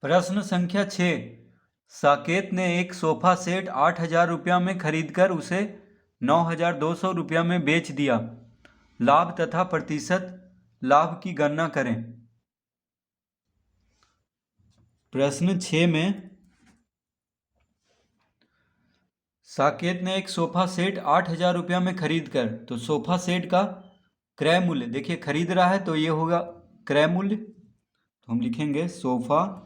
प्रश्न संख्या 6। साकेत ने एक सोफा सेट 8,000 रुपया में खरीदकर उसे 9,200 रुपया में बेच दिया। लाभ तथा प्रतिशत लाभ की गणना करें। प्रश्न 6 में साकेत ने एक सोफा सेट 8,000 रुपया में खरीदकर, तो सोफा सेट का क्रय मूल्य, देखिए खरीद रहा है तो ये होगा क्रय मूल्य, तो हम लिखेंगे सोफा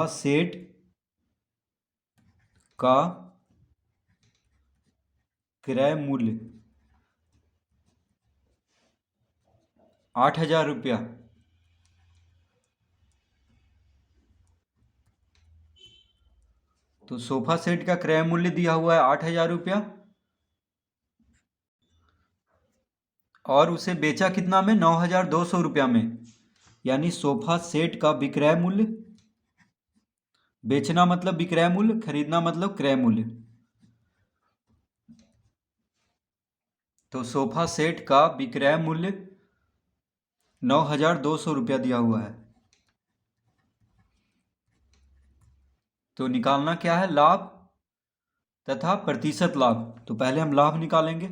सेट का क्रय मूल्य 8,000 रुपया। तो सोफा सेट का क्रय मूल्य दिया हुआ है 8,000 रुपया, और उसे बेचा कितना में, 9,200 रुपया में। यानी सोफा सेट का विक्रय मूल्य, बेचना मतलब विक्रय मूल्य, खरीदना मतलब क्रय मूल्य। तो सोफा सेट का विक्रय मूल्य 9,200 रुपया दिया हुआ है। तो निकालना क्या है, लाभ तथा प्रतिशत लाभ। तो पहले हम लाभ निकालेंगे।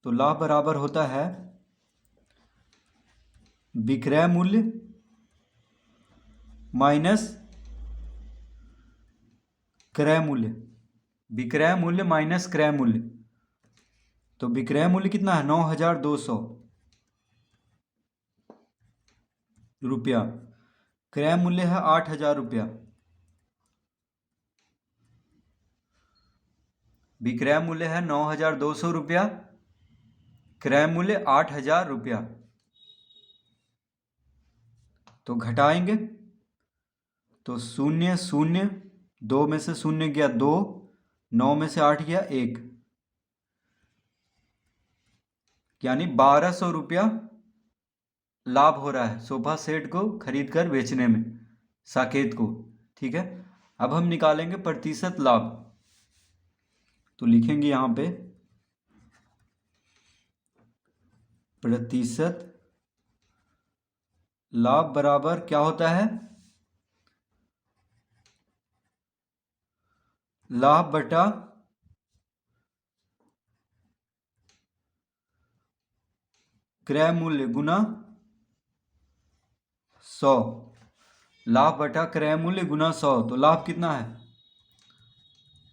तो लाभ बराबर होता है विक्रय मूल्य माइनस क्रय मूल्य, विक्रय मूल्य माइनस क्रय मूल्य। तो विक्रय मूल्य कितना है, 9,200 रुपया। क्रय मूल्य है 8,000 रुपया। विक्रय मूल्य है 9,200 रुपया, क्रय मूल्य 8,000 रुपया। तो घटाएंगे तो 0 0, 2 में से 0 गया 2, 9 में से 8 गया 1, यानी 1,200 रुपया लाभ हो रहा है सोफा सेट को खरीद कर बेचने में साकेत को। ठीक है, अब हम निकालेंगे प्रतिशत लाभ। तो लिखेंगे यहां पे प्रतिशत लाभ बराबर क्या होता है, लाभ बटा क्रय मूल्य गुना 100। लाभ बटा क्रय मूल्य गुना 100। तो लाभ कितना है,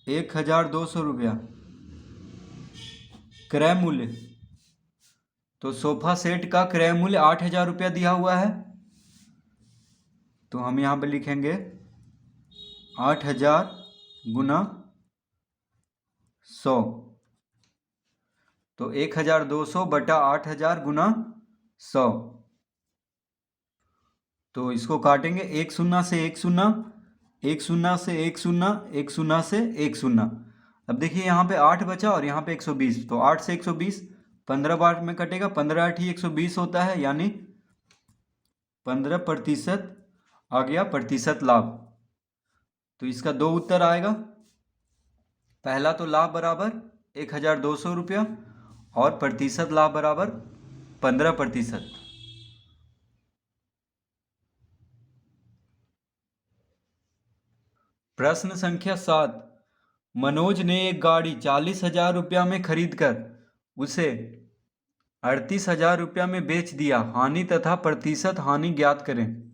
1,200 रुपया। क्रय मूल्य, तो सोफा सेट का क्रय मूल्य 8,000 रुपया दिया हुआ है, तो हम यहां पे लिखेंगे 8,000 गुना 100। तो 1,200 बटा 8,000 गुना 100। तो इसको काटेंगे, एक शून्य से एक शून्य, एक शून्य से एक शून्य, एक शून्य से एक शून्य। अब देखिए यहाँ पे 8 बचा और यहाँ पे 120, तो 8 से 120 15 बार में कटेगा, 15 8 ही 120 होता है, यानी 15% आ गया प्रतिशत लाभ। तो इसका दो उत्तर आएगा। पहला तो लाभ बराबर 1,200 रुपया और प्रतिशत लाभ बराबर 15%। प्रश्न संख्या 7। मनोज ने एक गाड़ी 40,000 रुपया में खरीदकर उसे 38,000 रुपया में बेच दिया। हानि तथा प्रतिशत हानि ज्ञात करें।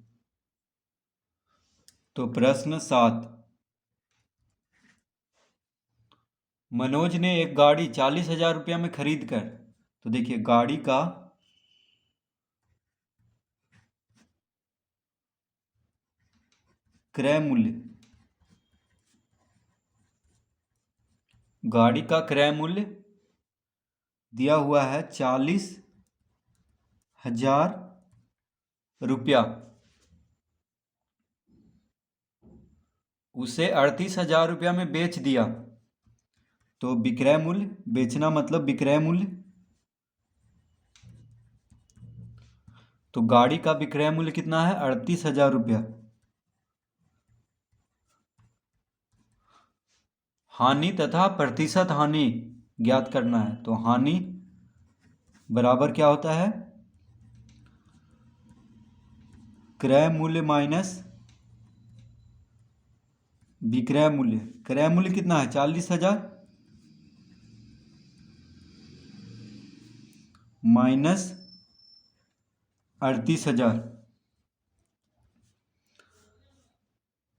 तो प्रश्न 7, मनोज ने एक गाड़ी 40,000 रुपया में खरीद कर, तो देखिए गाड़ी का क्रय मूल्य, गाड़ी का क्रय मूल्य दिया हुआ है 40,000 रुपया, उसे 38,000 रुपया में बेच दिया। तो विक्रय मूल्य, बेचना मतलब विक्रय मूल्य, तो गाड़ी का विक्रय मूल्य कितना है, 38,000 रुपया। हानि तथा प्रतिशत हानि ज्ञात करना है, तो हानि बराबर क्या होता है, क्रय मूल्य माइनस विक्रय मूल्य। क्रय मूल्य कितना है, 40,000 माइनस 38,000।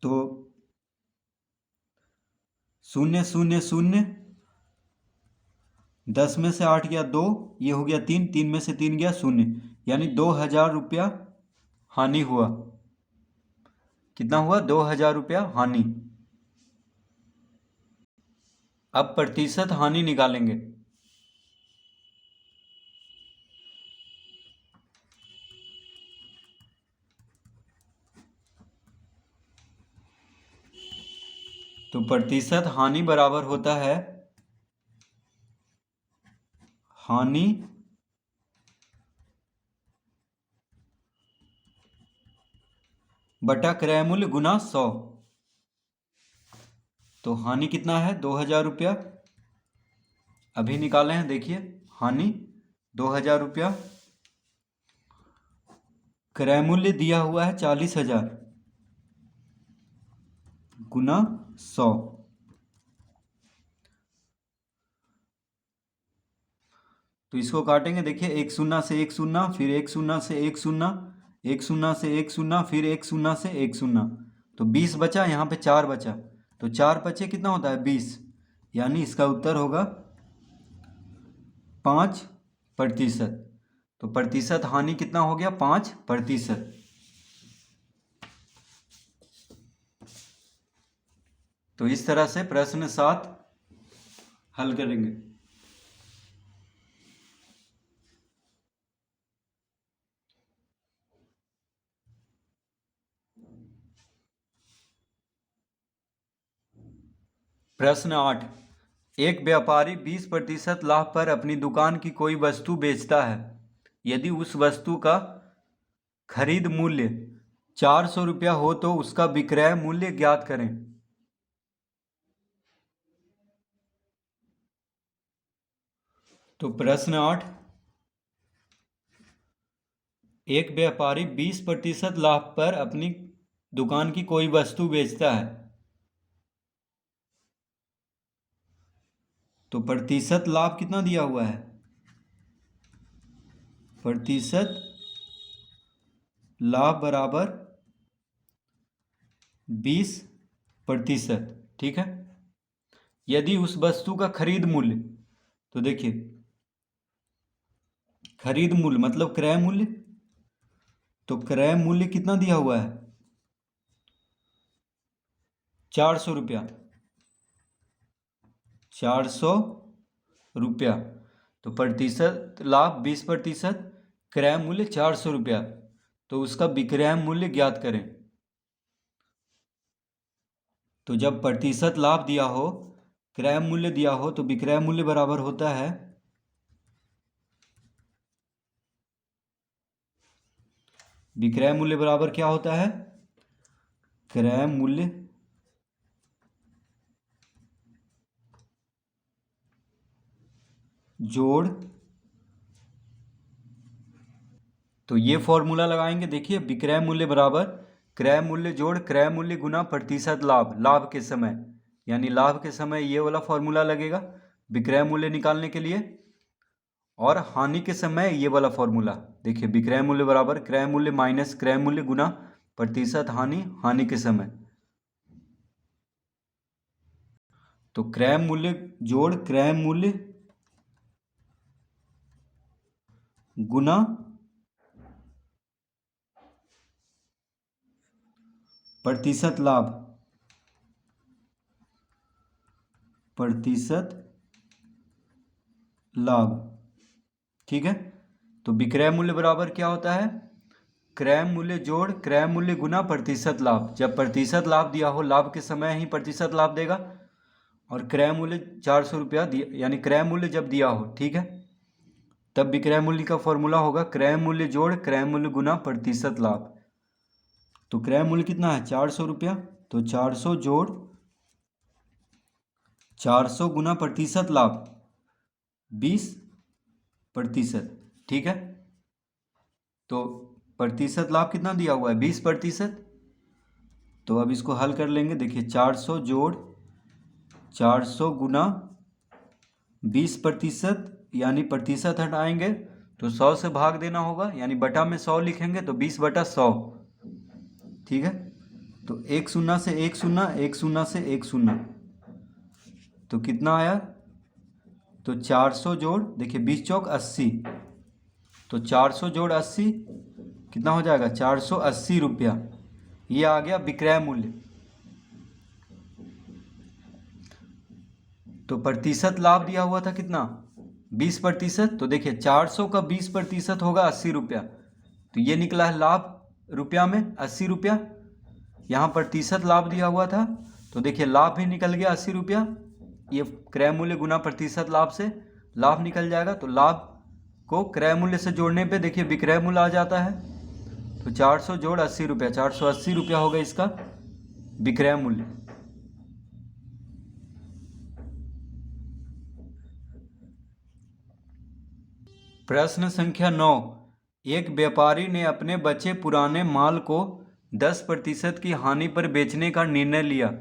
तो 0 0 0, 10 में से 8 गया 2, ये हो गया 3, 3 में से 3 गया 0, यानी 2,000 रुपया हानि हुआ। कितना हुआ, 2,000 रुपया हानि। अब प्रतिशत हानि निकालेंगे। तो प्रतिशत हानि बराबर होता है हानि बटा क्रय मूल्य गुना 100। तो हानि कितना है, 2,000 रुपया। अभी निकाले हैं, देखिए हानि 2,000 रुपया, क्रय मूल्य दिया हुआ है 40,000 गुना 100। तो इसको काटेंगे, देखिए एक शून्य से एक शून्य, फिर एक शून्य से एक शून्य, एक शून्य से एक शून्य, फिर एक शून्य से एक शून्य। तो 20 बचा, यहाँ पे 4 बचा। तो 4 बचे कितना होता है, 20, यानी इसका उत्तर होगा 5%। तो प्रतिशत हानि कितना हो गया, 5%। तो इस तरह से प्रश्न 7 हल करेंगे। प्रश्न 8, एक व्यापारी 20% लाभ पर अपनी दुकान की कोई वस्तु बेचता है। यदि उस वस्तु का खरीद मूल्य 400 रुपया हो तो उसका विक्रय मूल्य ज्ञात करें। तो प्रश्न 8, एक व्यापारी 20% लाभ पर अपनी दुकान की कोई वस्तु बेचता है। तो प्रतिशत लाभ कितना दिया हुआ है, प्रतिशत लाभ बराबर 20%। ठीक है। यदि उस वस्तु का खरीद मूल्य, तो देखिए खरीद मूल्य मतलब क्रय मूल्य, तो क्रय मूल्य कितना दिया हुआ है, 400 रुपया, 400 रुपया। तो प्रतिशत लाभ 20%, क्रय मूल्य 400 रुपया, तो उसका विक्रय मूल्य ज्ञात करें। तो जब प्रतिशत लाभ दिया हो, क्रय मूल्य दिया हो, तो विक्रय मूल्य बराबर होता है विक्रय मूल्य बराबर क्या होता है, क्रय मूल्य जोड़, तो ये फॉर्मूला लगाएंगे, देखिए विक्रय मूल्य बराबर क्रय मूल्य जोड़ क्रय मूल्य गुना प्रतिशत लाभ, लाभ के समय, यानी लाभ के समय ये वाला फॉर्मूला लगेगा विक्रय मूल्य निकालने के लिए। और हानि के समय ये वाला फॉर्मूला, देखिए विक्रय मूल्य बराबर क्रय मूल्य माइनस क्रय मूल्य गुना प्रतिशत हानि, हानि के समय। तो क्रय मूल्य जोड़ क्रय मूल्य गुना प्रतिशत लाभ, प्रतिशत लाभ। ठीक है। तो विक्रय मूल्य बराबर क्या होता है, क्रय मूल्य जोड़ क्रय मूल्य गुना प्रतिशत लाभ। जब प्रतिशत लाभ दिया हो, लाभ के समय ही प्रतिशत लाभ देगा। और क्रय मूल्य 400 रुपया दिया, यानी क्रय मूल्य जब दिया हो, ठीक है, तब विक्रय मूल्य का फॉर्मूला होगा क्रय मूल्य जोड़ क्रय मूल्य गुना प्रतिशत लाभ। तो क्रय मूल्य कितना है, 400 रुपया, तो 400 जोड़ 400 गुना प्रतिशत लाभ 20, प्रतिशत। ठीक है, तो प्रतिशत लाभ कितना दिया हुआ है? 20%। तो अब इसको हल कर लेंगे। देखिए 400 जोड़ 400 गुना 20%, यानी प्रतिशत हटाएंगे तो 100 से भाग देना होगा, यानी बटा में 100 लिखेंगे तो 20/100। ठीक है, तो एक शून्य से एक शून्य, एक शून्य से एक शून्य, तो कितना आया? तो 400 जोड़, देखिए 20 चौक 80, तो 400 जोड़ 80 कितना हो जाएगा? 480 रुपया। ये आ गया विक्रय मूल्य। तो प्रतिशत लाभ दिया हुआ था कितना? 20%। तो देखिए 400 का 20% होगा 80 रुपया, तो ये निकला है लाभ रुपया में 80 रुपया। यहाँ प्रतिशत लाभ दिया हुआ था, तो देखिए लाभ भी निकल गया 80 रुपया। ये क्रय मूल्य गुना प्रतिशत लाभ से लाभ निकल जाएगा, तो लाभ को क्रय मूल्य से जोड़ने पे देखिए विक्रय मूल्य आ जाता है। तो 400 जोड़ 80 रुपया, 480 रुपया होगा इसका विक्रय मूल्य। प्रश्न संख्या 9। एक व्यापारी ने अपने बचे पुराने माल को 10% की हानि पर बेचने का निर्णय लिया।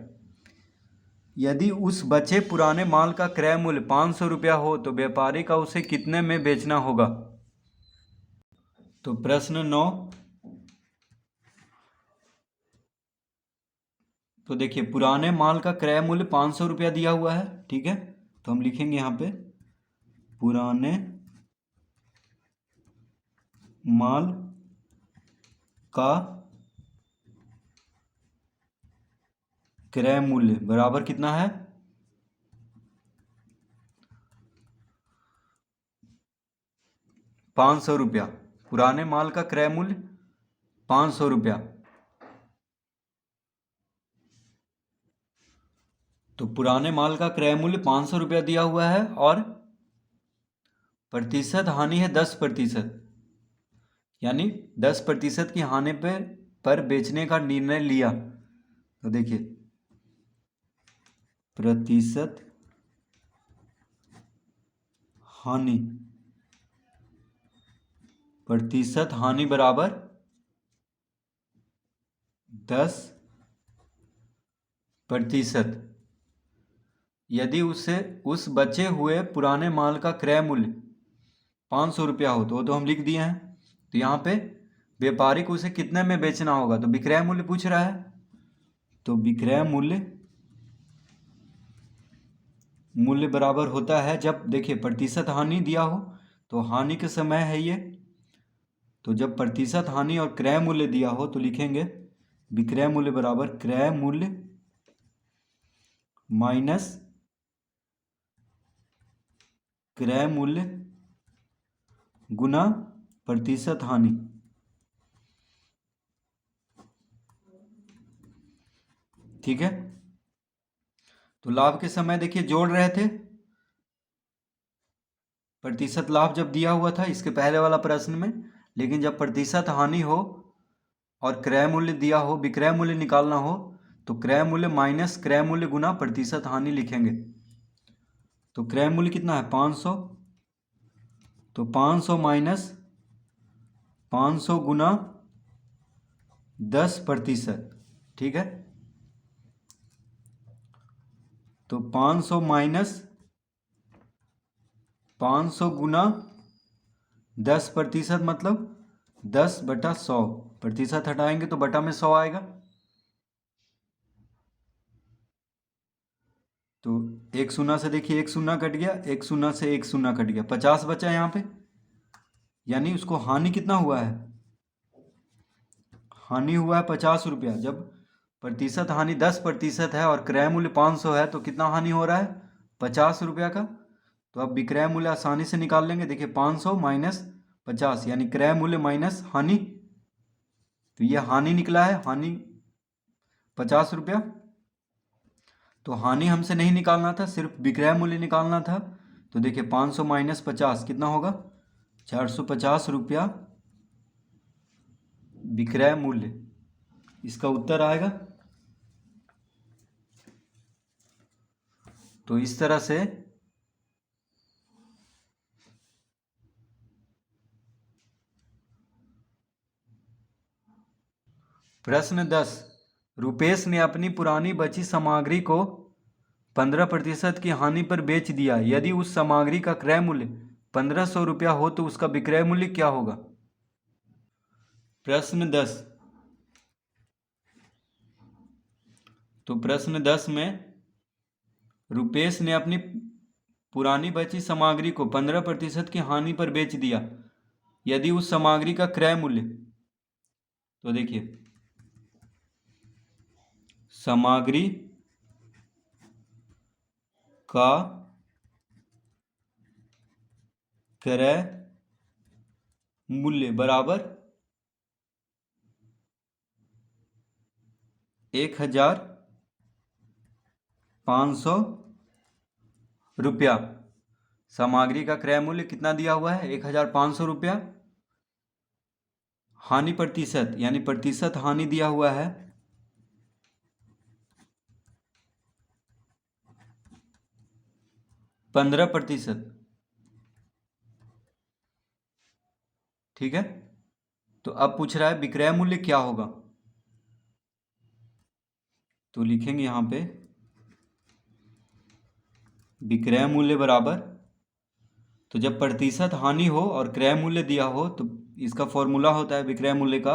यदि उस बचे पुराने माल का क्रय मूल्य 500 रुपया हो तो व्यापारी का उसे कितने में बेचना होगा? तो प्रश्न 9, तो देखिए पुराने माल का क्रय मूल्य 500 रुपया दिया हुआ है। ठीक है, तो हम लिखेंगे यहाँ पे पुराने माल का क्रय मूल्य बराबर कितना है? 500 रुपया। पुराने माल का क्रय मूल्य 500 रुपया। तो पुराने माल का क्रय मूल्य 500 रुपया दिया हुआ है और प्रतिशत हानि है 10%, यानी 10% की हानि पर बेचने का निर्णय लिया। तो देखिए प्रतिशत हानि, प्रतिशत हानि बराबर 10%। यदि उसे उस बचे हुए पुराने माल का क्रय मूल्य 500 रुपया हो तो हम लिख दिए हैं। तो यहाँ पे व्यापारी को उसे कितने में बेचना होगा? तो विक्रय मूल्य पूछ रहा है, तो विक्रय मूल्य बराबर होता है, जब देखिए प्रतिशत हानि दिया हो तो हानि के समय है ये, तो जब प्रतिशत हानि और क्रय मूल्य दिया हो तो लिखेंगे विक्रय मूल्य बराबर क्रय मूल्य माइनस क्रय मूल्य गुना प्रतिशत हानि। ठीक है, तो लाभ के समय देखिए जोड़ रहे थे, प्रतिशत लाभ जब दिया हुआ था इसके पहले वाला प्रश्न में, लेकिन जब प्रतिशत हानि हो और क्रय मूल्य दिया हो, विक्रय मूल्य निकालना हो, तो क्रय मूल्य माइनस क्रय मूल्य गुना प्रतिशत हानि लिखेंगे। तो क्रय मूल्य कितना है? 500, तो 500 माइनस 500 गुना 10%। ठीक है, तो 500 माइनस 500 गुना 10% मतलब 10/100। प्रतिशत हटाएंगे तो बटा में 100 आएगा। तो एक शून्य से देखिए एक शून्य कट गया, एक शून्य से एक शून्य कट गया, 50 बचा यहाँ पे, यानी उसको हानि कितना हुआ है? हानि हुआ है 50 रुपया। जब प्रतिशत हानि 10% है और क्रय मूल्य 500 है तो कितना हानि हो रहा है? 50 रुपया का। तो अब विक्रय मूल्य आसानी से निकाल लेंगे। देखिए 500 माइनस 50 यानी क्रय मूल्य माइनस हानि, तो यह हानि निकला है, हानि 50 रुपया। तो हानि हमसे नहीं निकालना था, सिर्फ विक्रय मूल्य निकालना था। तो देखिए 500 माइनस 50 कितना होगा? 450 रुपया विक्रय मूल्य, इसका उत्तर आएगा। तो इस तरह से प्रश्न 10, रुपेश ने अपनी पुरानी बची सामग्री को 15% की हानि पर बेच दिया। यदि उस सामग्री का क्रय मूल्य 1500 रुपया हो तो उसका विक्रय मूल्य क्या होगा? प्रश्न 10, तो प्रश्न 10 में रुपेश ने अपनी पुरानी बची सामग्री को 15% की हानि पर बेच दिया। यदि उस सामग्री का क्रय मूल्य, तो देखिए सामग्री का क्रय मूल्य बराबर 1500 रुपया। सामग्री का क्रय मूल्य कितना दिया हुआ है? 1500 रुपया। हानि प्रतिशत यानी प्रतिशत हानि दिया हुआ है 15%। ठीक है, तो अब पूछ रहा है विक्रय मूल्य क्या होगा। तो लिखेंगे यहां पे विक्रय मूल्य बराबर, तो जब प्रतिशत हानि हो और क्रय मूल्य दिया हो तो इसका फॉर्मूला होता है विक्रय मूल्य का,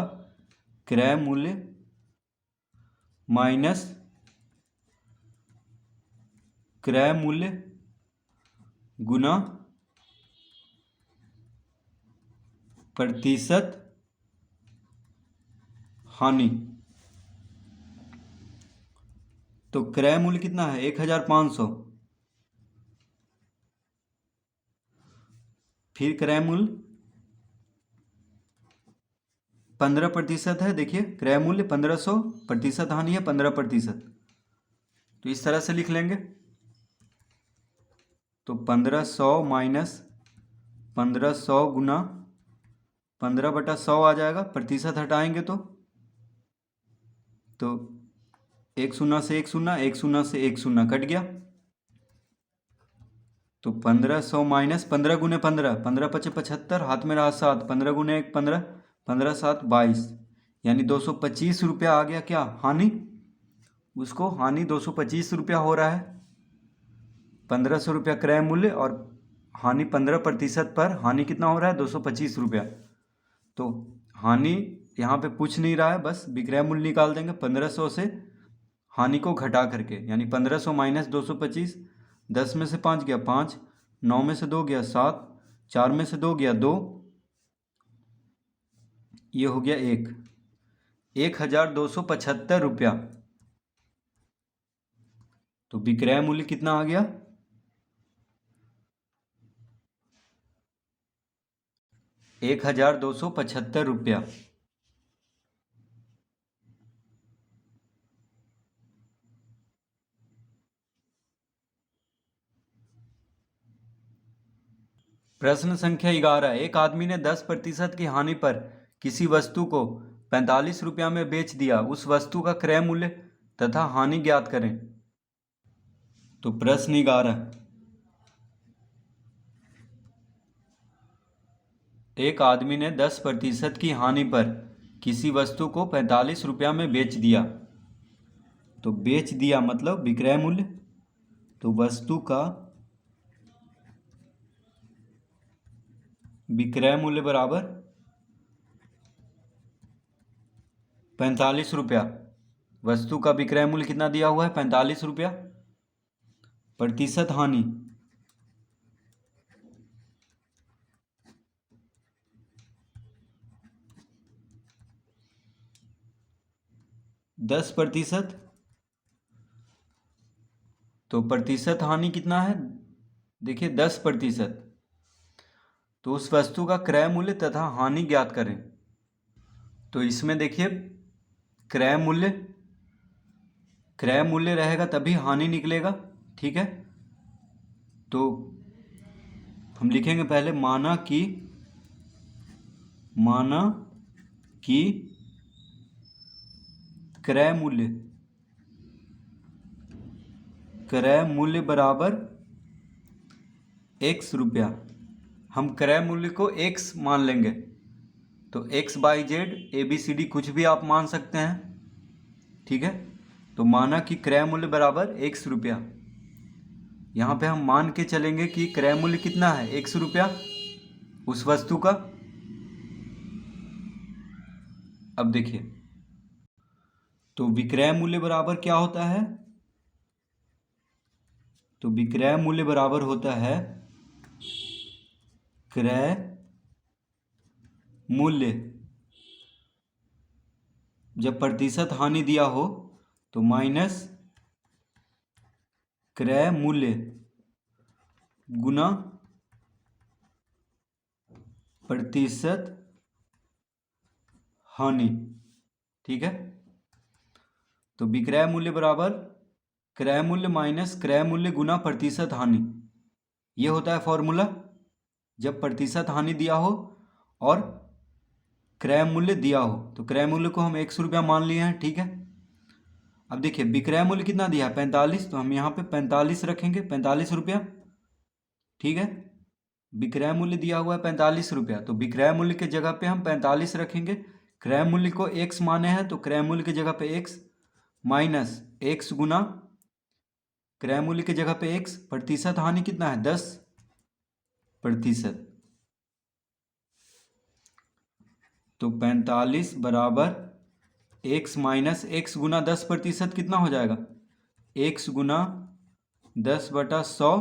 क्रय मूल्य माइनस क्रय मूल्य गुना प्रतिशत हानि। तो क्रय मूल्य कितना है? 1500, फिर क्रय मूल्य 15% है। देखिए क्रय मूल्य 1500, प्रतिशत हानि है 15%, तो इस तरह से लिख लेंगे। तो 1500 माइनस 1500 गुना 15/100 आ जाएगा। प्रतिशत हटाएंगे तो एक शून्य से एक शून्य, एक शून्य से एक शून्य कट गया। तो 1500 माइनस 15 गुने 15, 15×5 75, हाथ में रहा 7, 15 गुने 1 15, 15×7 22, यानी 225 रुपया आ गया क्या? हानि। उसको हानि 225 रुपया हो रहा है। 1500 रुपया क्रय मूल्य और हानि 15% पर हानि कितना हो रहा है? 225 रुपया। तो हानि यहाँ पे पूछ नहीं रहा है, बस विक्रय मूल्य निकाल देंगे 1500 से हानि को घटा करके, यानी 1500 माइनस 225, 10 में से 5 गया 5, 9 में से 2 गया 7, 4 में से 2 गया 2, ये हो गया 1275 रुपया। तो विक्रय मूल्य कितना आ गया? 1275 रुपया। प्रश्न संख्या 11, एक आदमी ने 10% की हानि पर किसी वस्तु को 45 रुपया में बेच दिया। उस वस्तु का क्रय मूल्य तथा हानि ज्ञात करें। तो प्रश्न 11, एक आदमी ने 10% की हानि पर किसी वस्तु को 45 रुपया में बेच दिया। तो बेच दिया मतलब विक्रय मूल्य, तो वस्तु का विक्रय मूल्य बराबर 45 रुपया। वस्तु का विक्रय मूल्य कितना दिया हुआ है? 45 रुपया। प्रतिशत हानि 10%, तो प्रतिशत हानि कितना है? देखिए 10%। तो उस वस्तु का क्रय मूल्य तथा हानि ज्ञात करें। तो इसमें देखिए क्रय मूल्य रहेगा तभी हानि निकलेगा। ठीक है, तो हम लिखेंगे पहले माना कि क्रय मूल्य बराबर x रुपया। हम क्रय मूल्य को x मान लेंगे। तो XYZ ABCD कुछ भी आप मान सकते हैं, ठीक है। तो माना कि क्रय मूल्य बराबर ₹100। यहाँ पे हम मान के चलेंगे कि क्रय मूल्य कितना है, ₹100 उस वस्तु का। अब देखिए, तो विक्रय मूल्य बराबर क्या होता है, तो विक्रय मूल्य बराबर होता है क्रय मूल्य जब प्रतिशत हानि दिया हो तो माइनस क्रय मूल्य गुना प्रतिशत हानि, ठीक है। तो विक्रय मूल्य बराबर क्रय मूल्य माइनस क्रय मूल्य गुना प्रतिशत हानि, ये होता है फॉर्मूला जब प्रतिशत हानि दिया हो और क्रय मूल्य दिया हो। तो क्रय मूल्य को हम ₹100 मान लिए हैं, ठीक है। अब देखिए विक्रय मूल्य कितना दिया है, 45, तो हम यहाँ पे 45 रखेंगे, ₹45, ठीक है। विक्रय मूल्य दिया हुआ है ₹45, तो विक्रय मूल्य के जगह पे हम 45 रखेंगे। क्रय मूल्य को x माने हैं तो क्रय मूल्य की जगह पे x माइनस x गुना क्रय मूल्य की जगह पे x, प्रतिशत हानि कितना है 10%, तो 45 बराबर x माइनस x गुना 10% कितना हो जाएगा, x गुना 10/100,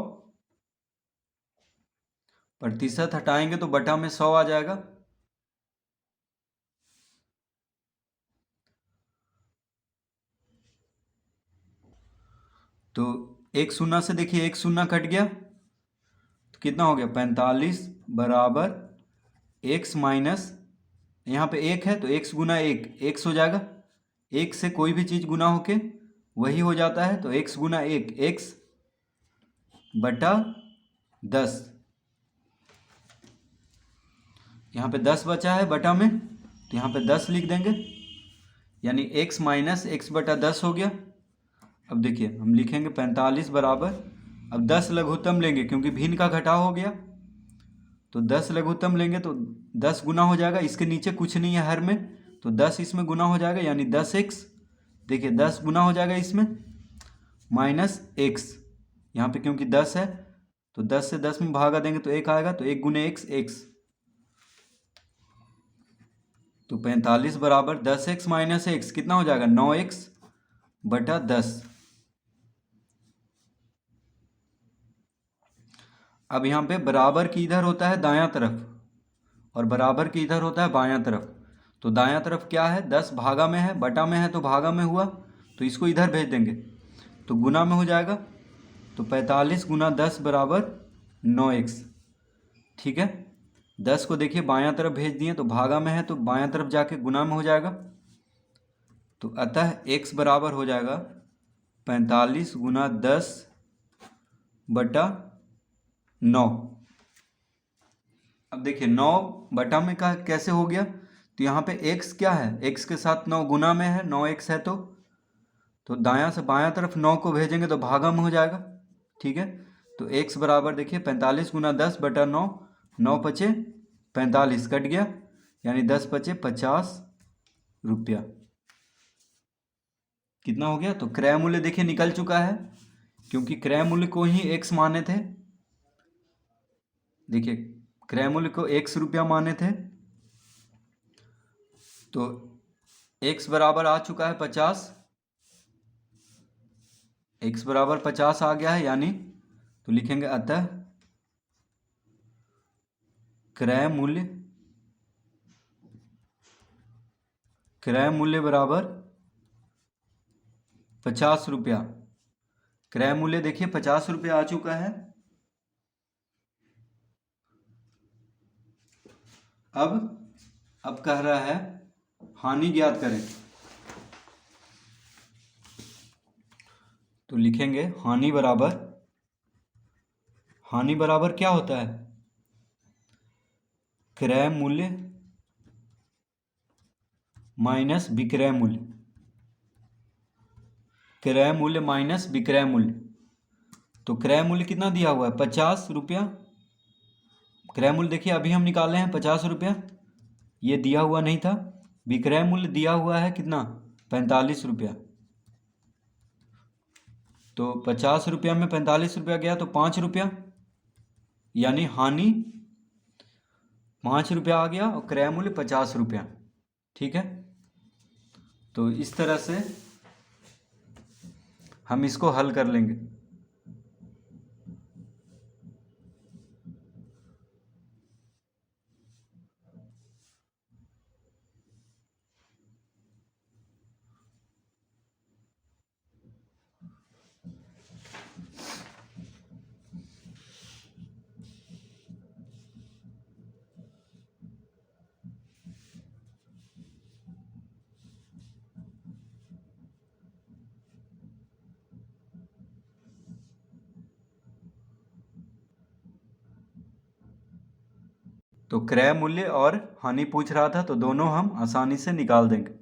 प्रतिशत हटाएंगे तो बटा में 100 आ जाएगा। तो एक शून्य से देखिए एक शून्य कट गया तो कितना हो गया, 45 बराबर x माइनस, यहाँ पे एक है तो x गुना एक x हो जाएगा, एक से कोई भी चीज़ गुना होके वही हो जाता है, तो x गुना एक x बटा 10, यहाँ पे 10 बचा है बटा में तो यहाँ पे 10 लिख देंगे, यानी x माइनस x बटा 10 हो गया। अब देखिए हम लिखेंगे 45 बराबर, अब 10 लघुत्तम लेंगे क्योंकि भिन्न का घटाव हो गया, तो 10 लघुत्तम लेंगे तो 10 गुना हो जाएगा, इसके नीचे कुछ नहीं है हर में, तो 10 इसमें गुना हो जाएगा यानी 10x, देखिए 10 गुना हो जाएगा इसमें माइनस x, यहाँ पे क्योंकि 10 है तो 10 से 10 में भागा देंगे तो 1 आएगा, तो 1 गुने x, तो 45 बराबर 10x माइनस x कितना हो जाएगा 9x बटा 10। अब यहाँ पे बराबर की इधर होता है दायां तरफ और बराबर की इधर होता है बायां तरफ, तो दायां तरफ क्या है 10 भागा में है, बटा में है तो भागा में हुआ, तो इसको इधर भेज देंगे तो गुना में हो जाएगा, तो 45 गुना 10 बराबर 9x, ठीक है। 10 को देखिए बायां तरफ भेज दिए तो भागा में है तो बायां तरफ जाके गुना में हो जाएगा, तो अतः x बराबर हो जाएगा 45 गुना 10 बटा 9। अब देखिए 9 बटा में का कैसे हो गया, तो यहाँ पे x क्या है, x के साथ 9 गुना में है, 9x है तो दायां से बायां तरफ 9 को भेजेंगे तो भागा में हो जाएगा, ठीक है। तो x बराबर देखिए 45 गुना 10 बटा 9, 9 पचे 45 कट गया यानी 10 पचे 50 रुपया, कितना हो गया, तो क्रय मूल्य देखिए निकल चुका है क्योंकि क्रय मूल्य को ही x माने थे, देखिए क्रय मूल्य को ₹100 माने थे, तो x बराबर आ चुका है 50, x बराबर 50 आ गया है, यानी तो लिखेंगे अतः क्रय मूल्य बराबर 50 रुपया। क्रय मूल्य देखिए 50 रुपया आ चुका है। अब कह रहा है हानि ज्ञात करें, तो लिखेंगे हानि बराबर क्या होता है, क्रय मूल्य माइनस विक्रय मूल्य, क्रय मूल्य माइनस विक्रय मूल्य, तो क्रय मूल्य कितना दिया हुआ है 50 रुपया, क्रय मूल्य देखिए अभी हम निकाले हैं 50 रुपया, ये दिया हुआ नहीं था, विक्रय मूल्य दिया हुआ है कितना, 45 रुपया। तो 50 रुपया में 45 रुपया गया तो 5 रुपया, यानी हानि 5 रुपया आ गया और क्रय मूल्य 50 रुपया। ठीक है, तो इस तरह से हम इसको हल कर लेंगे। तो क्रय मूल्य और हानि पूछ रहा था, तो दोनों हम आसानी से निकाल देंगे।